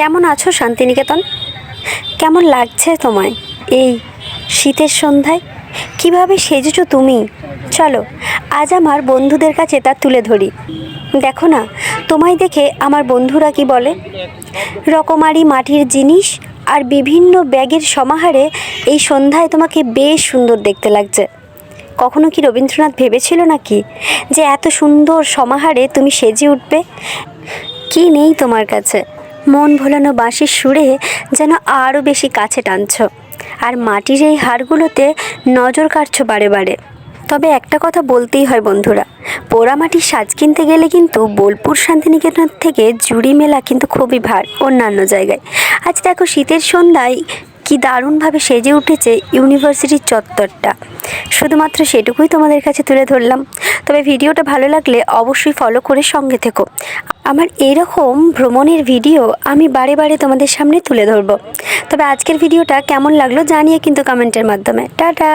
কেমন আছো শান্তিনিকেতন? কেমন লাগছে তোমায় এই শীতের সন্ধ্যায়? কিভাবে সেজেছো তুমি? চলো আজ আমার বন্ধুদের কাছে তা তুলে ধরি। দেখো না, তোমায় দেখে আমার বন্ধুরা কি বলে। রকমারি মাটির জিনিস আর বিভিন্ন ব্যাগের সমাহারে এই সন্ধ্যায় তোমাকে বেশ সুন্দর দেখতে লাগছে। কখনো কি রবীন্দ্রনাথ ভেবেছিল নাকি যে এত সুন্দর সমাহারে তুমি সেজে উঠবে? কি নেই তোমার কাছে? মন ভোলানো বাঁশির সুরে যেন আরও বেশি কাছে টানছ, আর মাটির এই হাড়গুলোতে নজর কাটছ বারে বারে। তবে একটা কথা বলতেই হয় বন্ধুরা, পোড়ামাটির সাজ কিনতে গেলে কিন্তু বোলপুর শান্তিনিকেতন থেকে জুড়ি মেলা কিন্তু খুবই ভার অন্যান্য জায়গায়। আজ দেখো শীতের সন্ধ্যায় কি দারুণভাবে সেজে উঠেছে ইউনিভার্সিটির চত্বরটা। শুধুমাত্র সেটুকুই তোমাদের কাছে তুলে ধরলাম। তবে ভিডিওটা ভালো লাগলে অবশ্যই ফলো করে সঙ্গে থেকো। আমার এরকম ভ্রমণের ভিডিও আমি বারে বারে তোমাদের সামনে তুলে ধরবো। তবে আজকের ভিডিওটা কেমন লাগলো জানিয়ে কিন্তু কমেন্টের মাধ্যমে। টাটা।